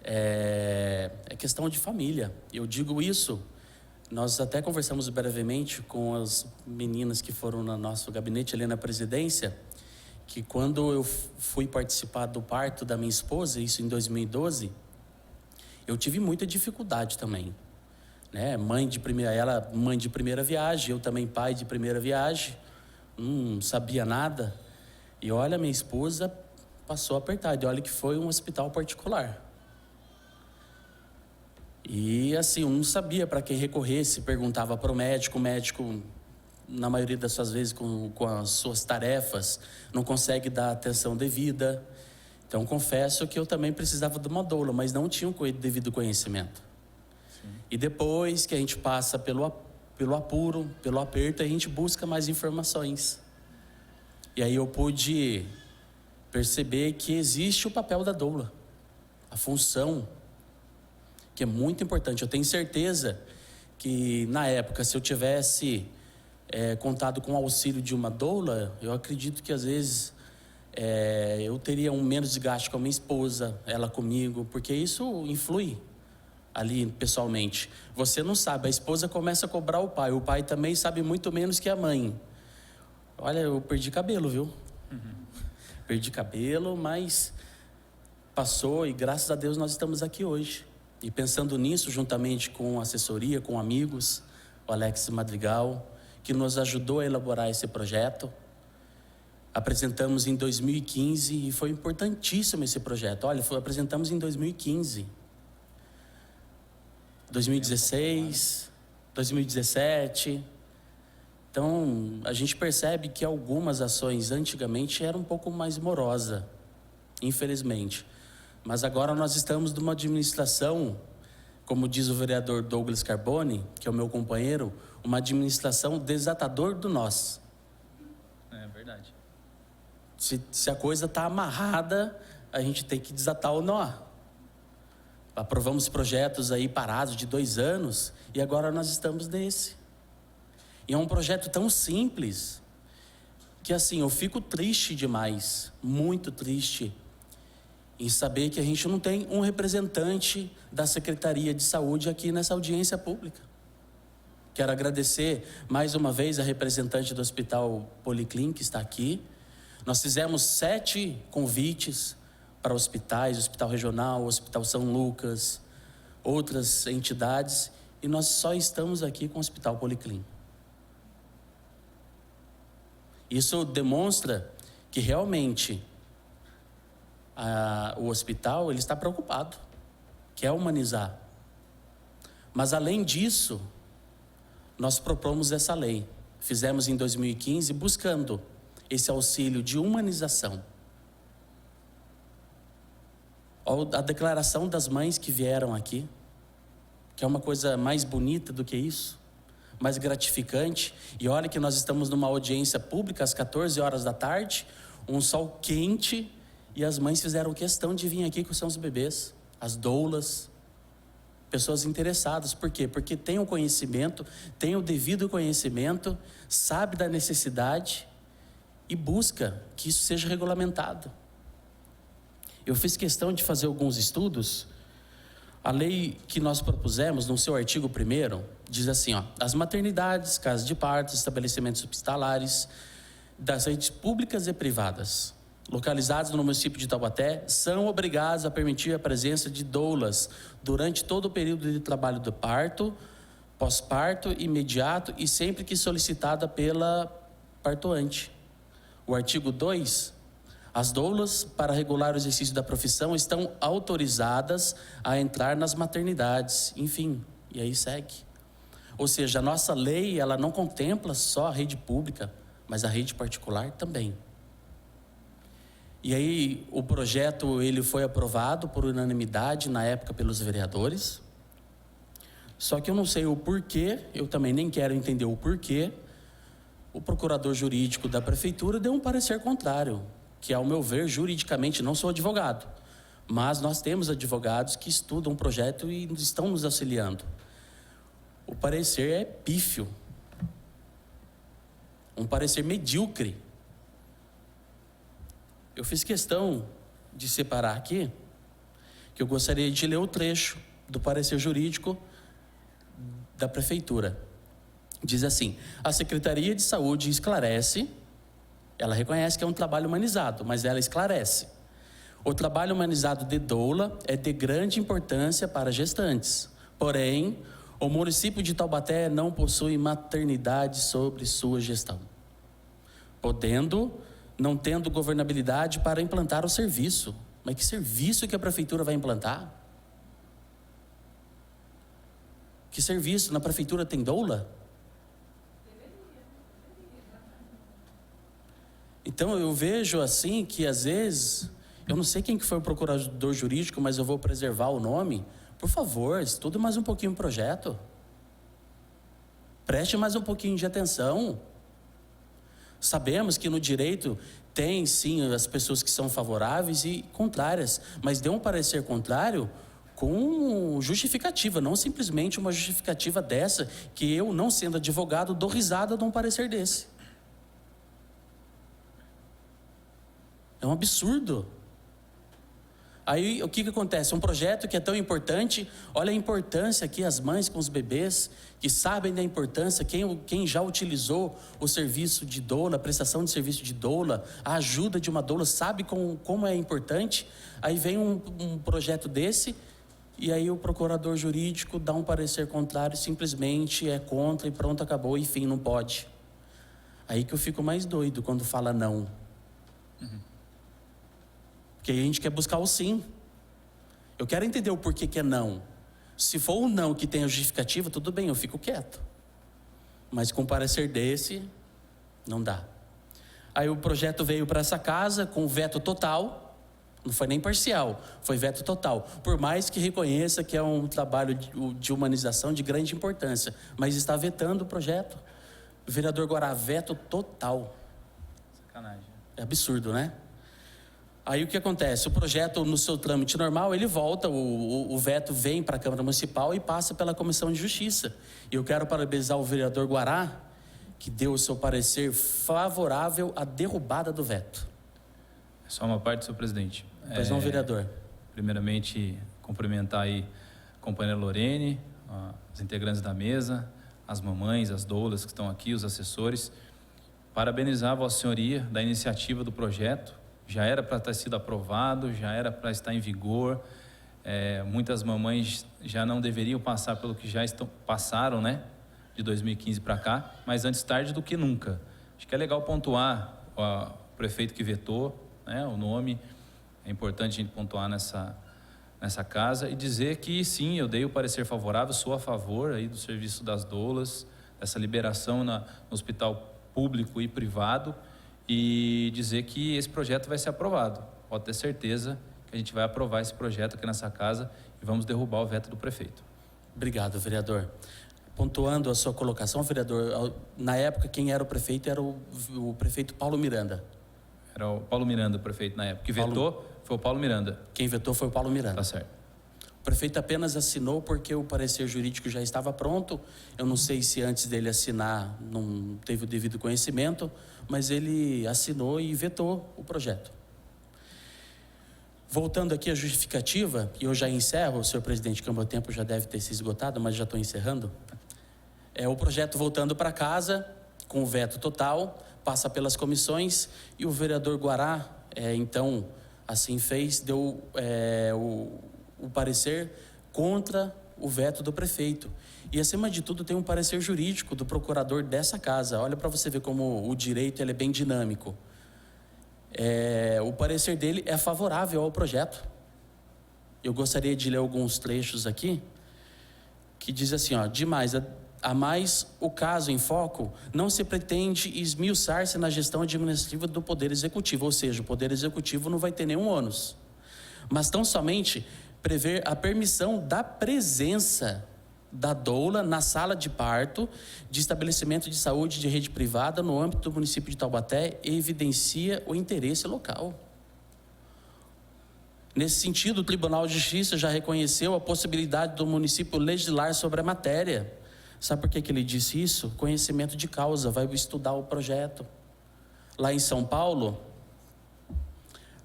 É questão de família. Eu digo isso, nós até conversamos brevemente com as meninas que foram no nosso gabinete ali na presidência, que quando eu fui participar do parto da minha esposa, isso em 2012, eu tive muita dificuldade também, né? Mãe de primeira viagem, eu também pai de primeira viagem, não sabia nada. E olha, minha esposa passou apertado, e olha que foi um hospital particular. E assim, eu não sabia para quem recorrer, se perguntava para o médico, na maioria das suas vezes, com as suas tarefas, não consegue dar atenção devida. Então, confesso que eu também precisava de uma doula, mas não tinha o devido conhecimento. Sim. E depois que a gente passa pelo apuro, pelo aperto, a gente busca mais informações. E aí eu pude perceber que existe o papel da doula, a função, que é muito importante. Eu tenho certeza que, na época, se eu tivesse contado com o auxílio de uma doula, eu acredito que, às vezes, eu teria um menos desgaste com a minha esposa, ela comigo, porque isso influi ali pessoalmente. Você não sabe, a esposa começa a cobrar o pai também sabe muito menos que a mãe. Olha, eu perdi cabelo, viu? Perdi cabelo, mas passou e graças a Deus nós estamos aqui hoje. E pensando nisso, juntamente com a assessoria, com amigos, o Alex Madrigal, que nos ajudou a elaborar esse projeto. Apresentamos em 2015 e foi importantíssimo esse projeto. Olha, apresentamos em 2015, 2016, 2017. Então, a gente percebe que algumas ações antigamente eram um pouco mais morosas, infelizmente. Mas agora nós estamos numa administração, como diz o vereador Douglas Carboni, que é o meu companheiro, uma administração desatador do nós. É verdade. Se a coisa está amarrada, a gente tem que desatar o nó. Aprovamos projetos aí parados de 2 anos e agora nós estamos nesse. E é um projeto tão simples que assim, eu fico triste demais, muito triste, em saber que a gente não tem um representante da Secretaria de Saúde aqui nessa audiência pública. Quero agradecer mais uma vez a representante do Hospital Policlin, que está aqui. Nós fizemos 7 convites para hospitais, Hospital Regional, Hospital São Lucas, outras entidades, e nós só estamos aqui com o Hospital Policlin. Isso demonstra que realmente o hospital ele está preocupado, quer humanizar. Mas além disso, nós propomos essa lei. Fizemos em 2015 buscando esse auxílio de humanização. A declaração das mães que vieram aqui, que é uma coisa mais bonita do que isso, mais gratificante. E olha que nós estamos numa audiência pública às 14 horas da tarde, um sol quente, e as mães fizeram questão de vir aqui com seus bebês, as doulas, pessoas interessadas. Por quê? Porque tem o conhecimento, tem o devido conhecimento, sabe da necessidade e busca que isso seja regulamentado. Eu fiz questão de fazer alguns estudos. A lei que nós propusemos, no seu artigo 1º, diz assim, as maternidades, casas de parto, estabelecimentos hospitalares, das redes públicas e privadas, localizados no município de Taubaté, são obrigados a permitir a presença de doulas durante todo o período de trabalho do parto, pós-parto, imediato e sempre que solicitada pela partoante. O artigo 2, as doulas, para regular o exercício da profissão, estão autorizadas a entrar nas maternidades, enfim, e aí segue. Ou seja, a nossa lei, ela não contempla só a rede pública, mas a rede particular também. E aí o projeto ele foi aprovado por unanimidade na época pelos vereadores. Só que eu não sei o porquê, eu também nem quero entender o porquê, o procurador jurídico da prefeitura deu um parecer contrário, que ao meu ver, juridicamente, não sou advogado, mas nós temos advogados que estudam o projeto e estão nos auxiliando. O parecer é pífio, um parecer medíocre. Eu fiz questão de separar aqui, que eu gostaria de ler o trecho do parecer jurídico da prefeitura. Diz assim: a Secretaria de Saúde esclarece, ela reconhece que é um trabalho humanizado, mas ela esclarece. O trabalho humanizado de doula é de grande importância para gestantes. Porém, o município de Taubaté não possui maternidade sobre sua gestão, não tendo governabilidade para implantar o serviço. Mas que serviço que a prefeitura vai implantar? Que serviço? Na prefeitura tem doula? Então eu vejo assim que às vezes, eu não sei quem que foi o procurador jurídico, mas eu vou preservar o nome. Por favor, estude mais um pouquinho o projeto. Preste mais um pouquinho de atenção. Sabemos que no direito tem sim as pessoas que são favoráveis e contrárias, mas dê um parecer contrário com justificativa, não simplesmente uma justificativa dessa, que eu, não sendo advogado, dou risada de um parecer desse. É um absurdo. Aí o que acontece? Um projeto que é tão importante, olha a importância aqui, as mães com os bebês, que sabem da importância, quem já utilizou o serviço de doula, a prestação de serviço de doula, a ajuda de uma doula, sabe como é importante. Aí vem um projeto desse, e aí o procurador jurídico dá um parecer contrário, simplesmente é contra e pronto, acabou, e fim, não pode. Aí que eu fico mais doido quando fala não. Porque aí a gente quer buscar o sim. Eu quero entender o porquê que é não. Se for um não que tem a justificativa, tudo bem, eu fico quieto. Mas com um parecer desse, não dá. Aí o projeto veio para essa casa com veto total, não foi nem parcial, foi veto total. Por mais que reconheça que é um trabalho de humanização de grande importância, mas está vetando o projeto. O vereador Guará, veto total. Sacanagem. É absurdo, né? Aí o que acontece? O projeto, no seu trâmite normal, ele volta, o veto vem para a Câmara Municipal e passa pela Comissão de Justiça. E eu quero parabenizar o vereador Guará, que deu o seu parecer favorável à derrubada do veto. É só uma parte, senhor presidente. Pois não, vereador. Primeiramente, cumprimentar aí a companheira Lorene, os integrantes da mesa, as mamães, as doulas que estão aqui, os assessores. Parabenizar a Vossa Senhoria da iniciativa do projeto. Já era para ter sido aprovado, já era para estar em vigor. Muitas mamães já não deveriam passar pelo que já passaram, né? De 2015 para cá, mas antes tarde do que nunca. Acho que é legal pontuar o prefeito que vetou, né? O nome. É importante a gente pontuar nessa casa e dizer que sim, eu dei o parecer favorável, sou a favor aí do serviço das doulas, dessa liberação no hospital público e privado, e dizer que esse projeto vai ser aprovado. Pode ter certeza que a gente vai aprovar esse projeto aqui nessa casa e vamos derrubar o veto do prefeito. Obrigado, vereador. Pontuando a sua colocação, vereador, na época quem era o prefeito era o prefeito Paulo Miranda. Era o Paulo Miranda, o prefeito na época. Que vetou foi o Paulo Miranda. Quem vetou foi o Paulo Miranda. Tá certo. O prefeito apenas assinou porque o parecer jurídico já estava pronto. Eu não sei se antes dele assinar não teve o devido conhecimento, mas ele assinou e vetou o projeto. Voltando aqui à justificativa, e eu já encerro, senhor presidente, que o meu tempo já deve ter se esgotado, mas já estou encerrando. O projeto voltando para casa, com o veto total, passa pelas comissões, e o vereador Guará, então, assim fez, deu o parecer contra o veto do prefeito. E, acima de tudo, tem um parecer jurídico do procurador dessa casa. Olha para você ver como o direito ele é bem dinâmico. O parecer dele é favorável ao projeto. Eu gostaria de ler alguns trechos aqui, que diz assim, a mais o caso em foco, não se pretende esmiuçar-se na gestão administrativa do Poder Executivo, ou seja, o Poder Executivo não vai ter nenhum ônus, mas tão somente prever a permissão da presença da doula na sala de parto de estabelecimento de saúde de rede privada no âmbito do município de Taubaté e evidencia o interesse local. Nesse sentido, o Tribunal de Justiça já reconheceu a possibilidade do município legislar sobre a matéria. Sabe por que ele disse isso? Conhecimento de causa, vai estudar o projeto. Lá em São Paulo,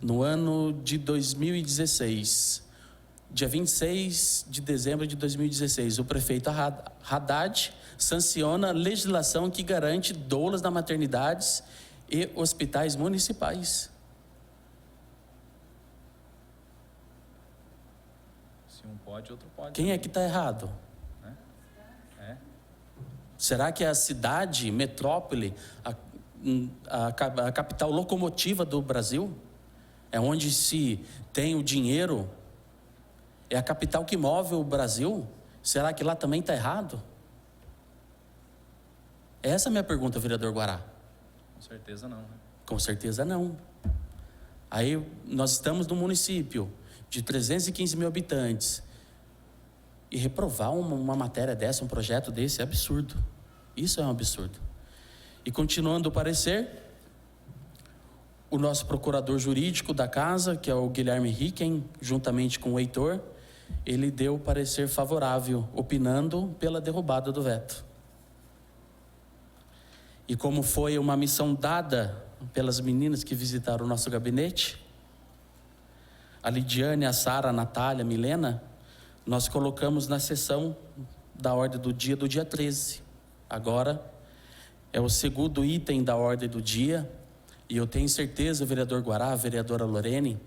no ano de 2016, dia 26 de dezembro de 2016, o prefeito Haddad sanciona a legislação que garante doulas na maternidades e hospitais municipais. Se um pode, outro pode. Quem é que está errado? É. Será que a cidade, metrópole, a capital locomotiva do Brasil, é onde se tem o dinheiro, é a capital que move o Brasil? Será que lá também está errado? Essa é a minha pergunta, vereador Guará. Com certeza não. Com certeza não. Aí nós estamos num município de 315 mil habitantes e reprovar uma matéria dessa, um projeto desse, é absurdo. Isso é um absurdo. E continuando o parecer, o nosso procurador jurídico da casa, que é o Guilherme Ricken, juntamente com o Heitor, ele deu o parecer favorável, opinando pela derrubada do veto. E como foi uma missão dada pelas meninas que visitaram o nosso gabinete, a Lidiane, a Sara, a Natália, a Milena, nós colocamos na sessão da ordem do dia 13. Agora é o segundo item da ordem do dia, e eu tenho certeza, vereador Guará, a vereadora Lorene,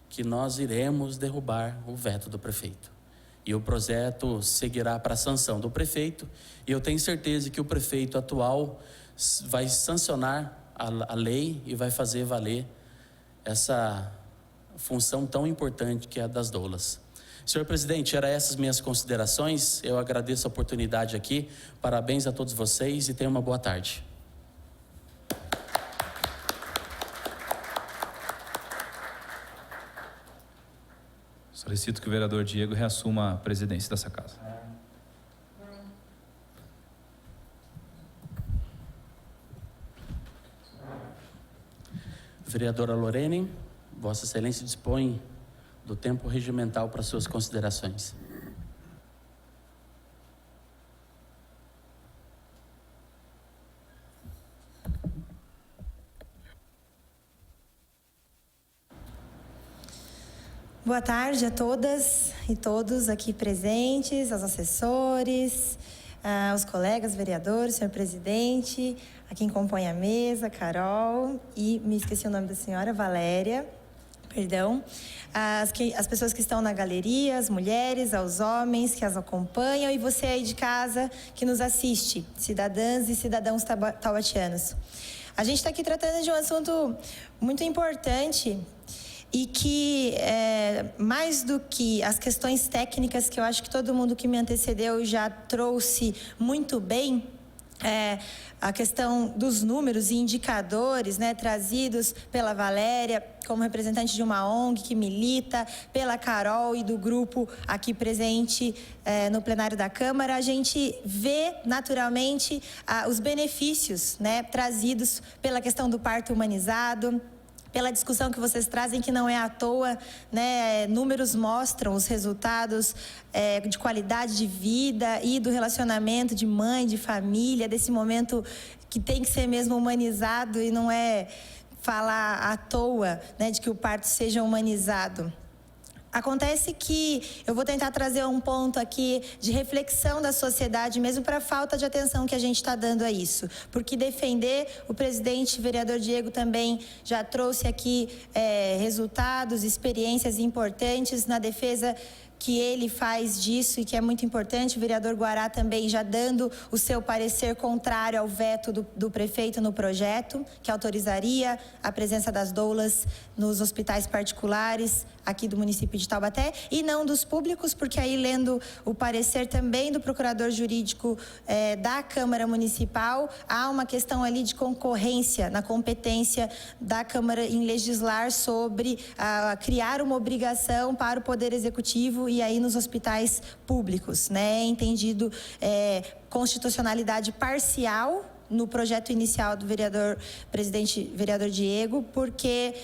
que nós iremos derrubar o veto do prefeito. E o projeto seguirá para a sanção do prefeito, e eu tenho certeza que o prefeito atual vai sancionar a lei e vai fazer valer essa função tão importante que é a das doulas. Senhor presidente, eram essas minhas considerações. Eu agradeço a oportunidade aqui. Parabéns a todos vocês e tenham uma boa tarde. Solicito que o vereador Diego reassuma a presidência dessa casa. Vereadora Lorene, Vossa Excelência dispõe do tempo regimental para suas considerações. Boa tarde a todas e todos aqui presentes, aos assessores, aos colegas vereadores, senhor presidente, a quem compõe a mesa, Carol, e me esqueci o nome da senhora, Valéria, perdão. As pessoas que estão na galeria, as mulheres, aos homens que as acompanham e você aí de casa que nos assiste, cidadãs e cidadãos taubatianos. A gente está aqui tratando de um assunto muito importante e que, mais do que as questões técnicas, que eu acho que todo mundo que me antecedeu já trouxe muito bem, a questão dos números e indicadores, né, trazidos pela Valéria, como representante de uma ONG que milita, pela Carol e do grupo aqui presente no plenário da Câmara, a gente vê naturalmente os benefícios, né, trazidos pela questão do parto humanizado, pela discussão que vocês trazem, que não é à toa, né? Números mostram os resultados de qualidade de vida e do relacionamento de mãe, de família, desse momento que tem que ser mesmo humanizado e não é falar à toa, né, de que o parto seja humanizado. Acontece que eu vou tentar trazer um ponto aqui de reflexão da sociedade, mesmo para a falta de atenção que a gente está dando a isso. Porque defender, o presidente, vereador Diego, também já trouxe aqui resultados, experiências importantes na defesa que ele faz disso e que é muito importante. O vereador Guará também já dando o seu parecer contrário ao veto do prefeito no projeto, que autorizaria a presença das doulas nos hospitais particulares aqui do município de Taubaté e não dos públicos, porque aí lendo o parecer também do procurador jurídico da Câmara Municipal, há uma questão ali de concorrência na competência da Câmara em legislar sobre criar uma obrigação para o Poder Executivo e aí nos hospitais públicos, né? Entendido constitucionalidade parcial no projeto inicial do vereador Diego, porque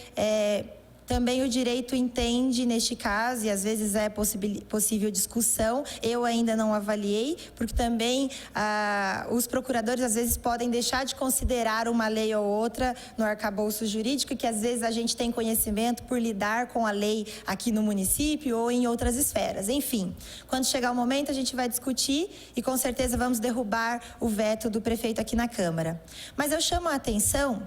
também o direito entende neste caso, e às vezes é possível discussão, eu ainda não avaliei, porque também os procuradores às vezes podem deixar de considerar uma lei ou outra no arcabouço jurídico, que às vezes a gente tem conhecimento por lidar com a lei aqui no município ou em outras esferas. Enfim, quando chegar o momento a gente vai discutir e com certeza vamos derrubar o veto do prefeito aqui na Câmara. Mas eu chamo a atenção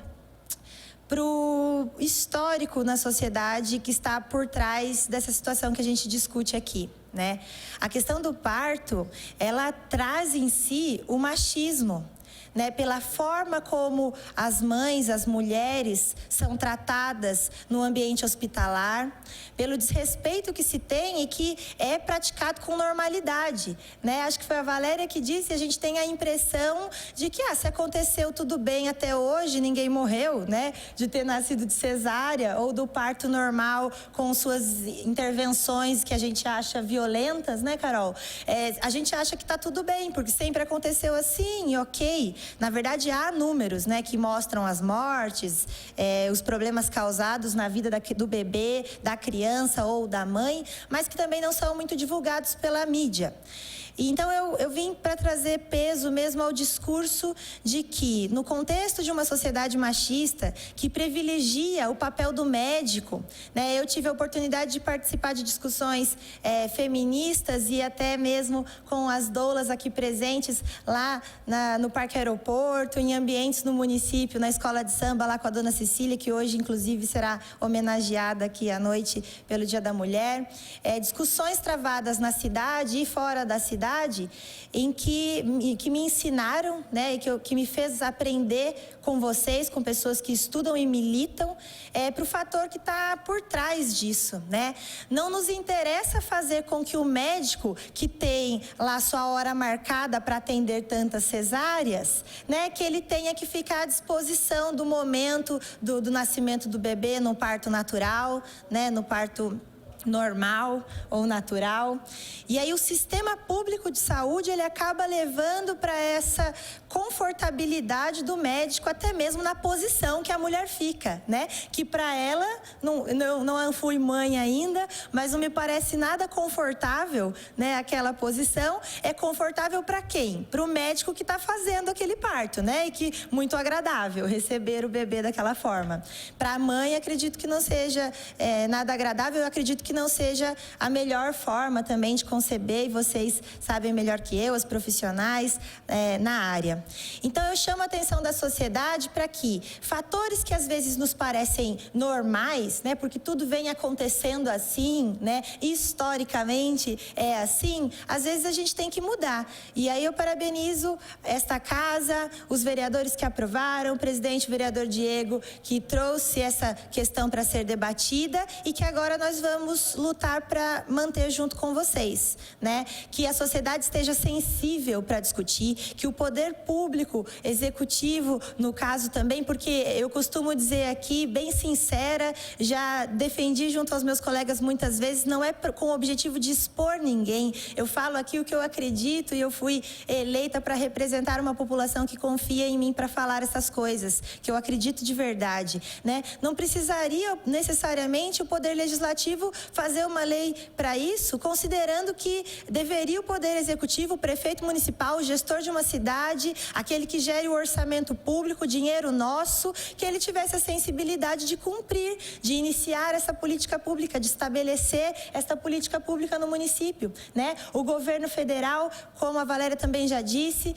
para o histórico na sociedade que está por trás dessa situação que a gente discute aqui. né? A questão do parto, ela traz em si o machismo, né, pela forma como as mães, as mulheres são tratadas no ambiente hospitalar, pelo desrespeito que se tem e que é praticado com normalidade, né? Acho que foi a Valéria que disse, a gente tem a impressão de que se aconteceu tudo bem até hoje, ninguém morreu, né, de ter nascido de cesárea ou do parto normal com suas intervenções que a gente acha violentas, né, Carol? A gente acha que está tudo bem, porque sempre aconteceu assim, ok. Na verdade, há números, né, que mostram as mortes, os problemas causados na vida do bebê, da criança ou da mãe, mas que também não são muito divulgados pela mídia. Então, eu vim para trazer peso mesmo ao discurso de que, no contexto de uma sociedade machista que privilegia o papel do médico, né, eu tive a oportunidade de participar de discussões feministas e até mesmo com as doulas aqui presentes lá no Parque Aeroporto, em ambientes no município, na escola de samba, lá com a dona Cecília, que hoje, inclusive, será homenageada aqui à noite pelo Dia da Mulher. Discussões travadas na cidade e fora da cidade, em que me ensinaram, né, que me fez aprender com vocês, com pessoas que estudam e militam, para o fator que está por trás disso, né? Não nos interessa fazer com que o médico que tem lá sua hora marcada para atender tantas cesáreas, né, que ele tenha que ficar à disposição do momento do nascimento do bebê no parto natural, né, no parto normal ou natural. E aí o sistema público de saúde, ele acaba levando para essa confortabilidade do médico, até mesmo na posição que a mulher fica, né? Que para ela, não fui mãe ainda, mas não me parece nada confortável, né? Aquela posição é confortável para quem? Para o médico que está fazendo aquele parto, né? E que muito agradável receber o bebê daquela forma. Para a mãe, acredito que não seja nada agradável, eu acredito que não seja a melhor forma também de conceber, e vocês sabem melhor que eu, as profissionais na área. Então, eu chamo a atenção da sociedade para que fatores que às vezes nos parecem normais, né, porque tudo vem acontecendo assim, né, historicamente é assim, às vezes a gente tem que mudar. E aí eu parabenizo esta casa, os vereadores que aprovaram, o presidente, o vereador Diego, que trouxe essa questão para ser debatida e que agora nós vamos lutar para manter junto com vocês, né? Que a sociedade esteja sensível para discutir, que o poder público, executivo, no caso também, porque eu costumo dizer aqui, bem sincera, já defendi junto aos meus colegas muitas vezes, não é com o objetivo de expor ninguém. Eu falo aqui o que eu acredito e eu fui eleita para representar uma população que confia em mim para falar essas coisas, que eu acredito de verdade, né? Não precisaria necessariamente o poder legislativo fazer uma lei para isso, considerando que deveria o Poder Executivo, o prefeito municipal, o gestor de uma cidade, aquele que gere o orçamento público, o dinheiro nosso, que ele tivesse a sensibilidade de cumprir, de iniciar essa política pública, de estabelecer essa política pública no município, né? O governo federal, como a Valéria também já disse,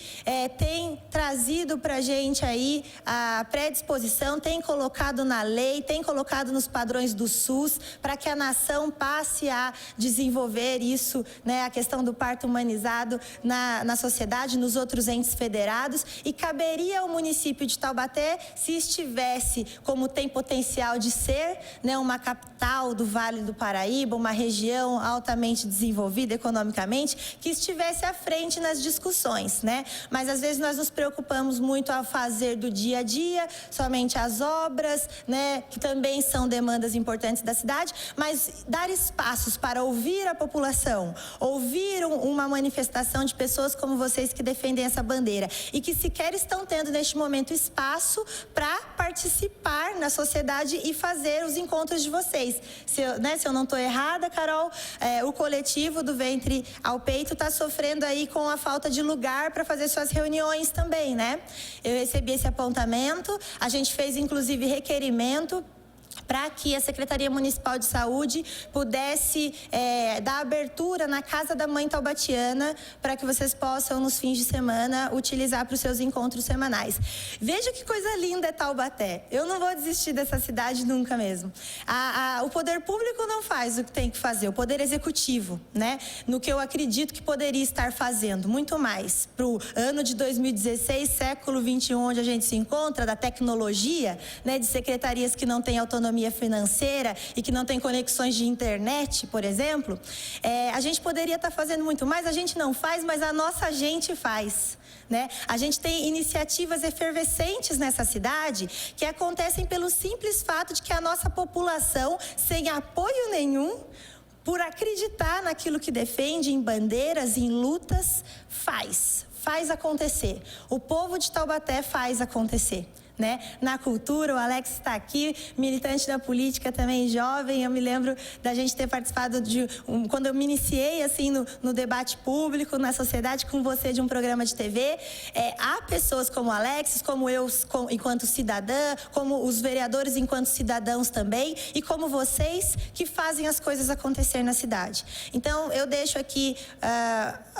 tem trazido para a gente aí a predisposição, tem colocado na lei, tem colocado nos padrões do SUS, para que a nação passe a desenvolver isso, né, a questão do parto humanizado na sociedade, nos outros entes federados, e caberia ao município de Taubaté, se estivesse, como tem potencial de ser, né, uma capital do Vale do Paraíba, uma região altamente desenvolvida economicamente, que estivesse à frente nas discussões, né? Mas às vezes nós nos preocupamos muito ao fazer do dia a dia, somente as obras, né, que também são demandas importantes da cidade, mas dar espaços para ouvir a população, ouvir uma manifestação de pessoas como vocês que defendem essa bandeira e que sequer estão tendo neste momento espaço para participar na sociedade e fazer os encontros de vocês. Se eu não estou errada, Carol, o coletivo do Ventre ao Peito está sofrendo aí com a falta de lugar para fazer suas reuniões também, né? Eu recebi esse apontamento, a gente fez inclusive requerimento para que a Secretaria Municipal de Saúde pudesse dar abertura na Casa da Mãe Taubatiana, para que vocês possam, nos fins de semana, utilizar para os seus encontros semanais. Veja que coisa linda é Taubaté. Eu não vou desistir dessa cidade nunca mesmo. O poder público não faz o que tem que fazer, o poder executivo, né? No que eu acredito que poderia estar fazendo, muito mais. Para o ano de 2016, século 21, onde a gente se encontra, da tecnologia, né, de secretarias que não têm autonomia financeira e que não têm conexões de internet, por exemplo, a gente poderia estar fazendo muito mais, a gente não faz, mas a nossa gente faz. Né? A gente tem iniciativas efervescentes nessa cidade que acontecem pelo simples fato de que a nossa população, sem apoio nenhum, por acreditar naquilo que defende, em bandeiras, em lutas, faz acontecer. O povo de Taubaté faz acontecer. Né? Na cultura, o Alex está aqui, militante da política também, jovem. Eu me lembro da gente ter participado quando eu me iniciei assim no debate público, na sociedade, com você, de um programa de TV. Há pessoas como o Alex, como eu enquanto cidadã, como os vereadores enquanto cidadãos também, e como vocês, que fazem as coisas acontecer na cidade. Então, eu deixo aqui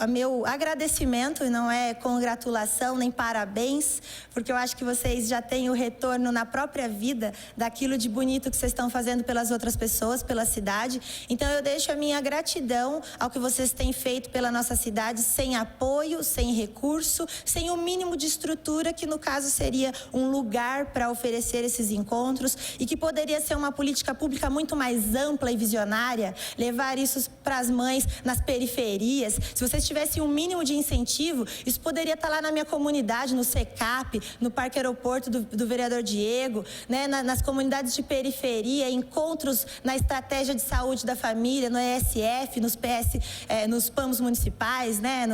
meu agradecimento, e não é congratulação nem parabéns, porque eu acho que vocês já têm o retorno na própria vida daquilo de bonito que vocês estão fazendo pelas outras pessoas, pela cidade. Então, eu deixo a minha gratidão ao que vocês têm feito pela nossa cidade, sem apoio, sem recurso, sem o mínimo de estrutura, que no caso seria um lugar para oferecer esses encontros, e que poderia ser uma política pública muito mais ampla e visionária, levar isso para as mães nas periferias. Se vocês tivessem um mínimo de incentivo, isso poderia estar lá na minha comunidade, no SECAP, no Parque Aeroporto do vereador Diego, né, nas comunidades de periferia, encontros na estratégia de saúde da família, no ESF, nos PS, nos PAMs municipais, né,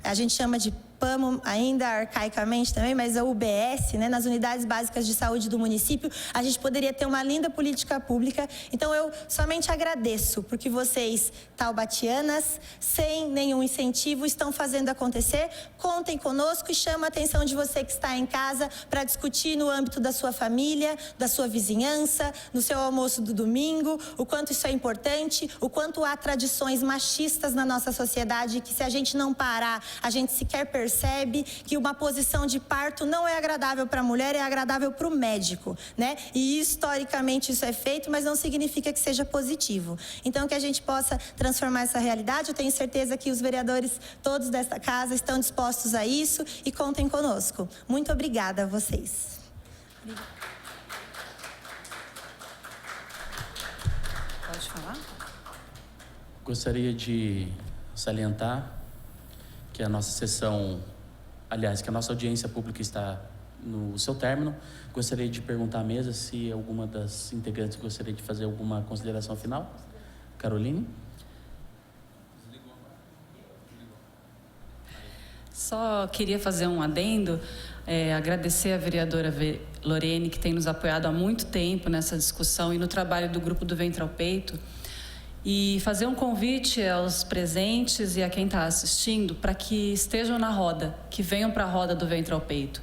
a gente chama de PAMO ainda arcaicamente também, mas a UBS, né, nas unidades básicas de saúde do município, a gente poderia ter uma linda política pública. Então, eu somente agradeço, porque vocês, taubatianas, sem nenhum incentivo, estão fazendo acontecer. Contem conosco e chama a atenção de você que está em casa para discutir no âmbito da sua família, da sua vizinhança, no seu almoço do domingo, o quanto isso é importante, o quanto há tradições machistas na nossa sociedade, que se a gente não parar, a gente sequer percebe que uma posição de parto não é agradável para a mulher, é agradável para o médico, né? E historicamente isso é feito, mas não significa que seja positivo. Então, que a gente possa transformar essa realidade. Eu tenho certeza que os vereadores todos desta casa estão dispostos a isso, e contem conosco. Muito obrigada a vocês. Pode falar? Gostaria de salientar que a nossa sessão, aliás, que a nossa audiência pública está no seu término. Gostaria de perguntar à mesa se alguma das integrantes gostaria de fazer alguma consideração final. Caroline? Só queria fazer um adendo, agradecer a vereadora Lorene, que tem nos apoiado há muito tempo nessa discussão e no trabalho do Grupo do Ventre ao Peito, e fazer um convite aos presentes e a quem está assistindo para que estejam na roda, que venham para a roda do Ventre ao Peito.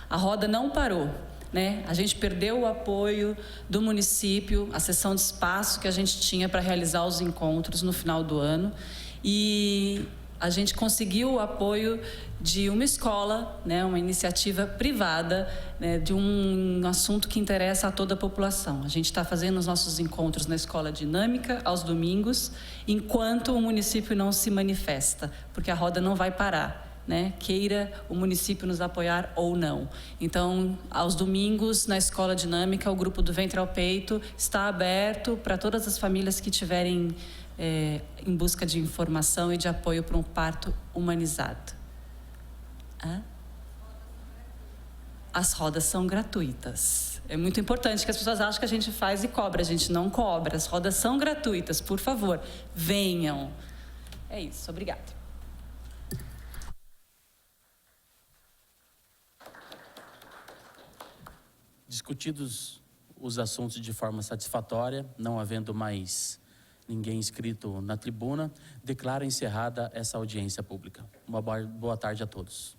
A roda não parou, né? A gente perdeu o apoio do município, a cessão de espaço que a gente tinha para realizar os encontros no final do ano, e a gente conseguiu o apoio de uma escola, né, uma iniciativa privada, né, de um assunto que interessa a toda a população. A gente está fazendo os nossos encontros na Escola Dinâmica, aos domingos, enquanto o município não se manifesta, porque a roda não vai parar, né? Queira o município nos apoiar ou não. Então, aos domingos, na Escola Dinâmica, o Grupo do Ventre ao Peito está aberto para todas as famílias que tiverem em busca de informação e de apoio para um parto humanizado. As rodas são gratuitas. É muito importante, que as pessoas acham que a gente faz e cobra. A gente não cobra. As rodas são gratuitas. Por favor, venham. É isso. Obrigada. Discutidos os assuntos de forma satisfatória, não havendo mais ninguém inscrito na tribuna, declaro encerrada essa audiência pública. Uma boa tarde a todos.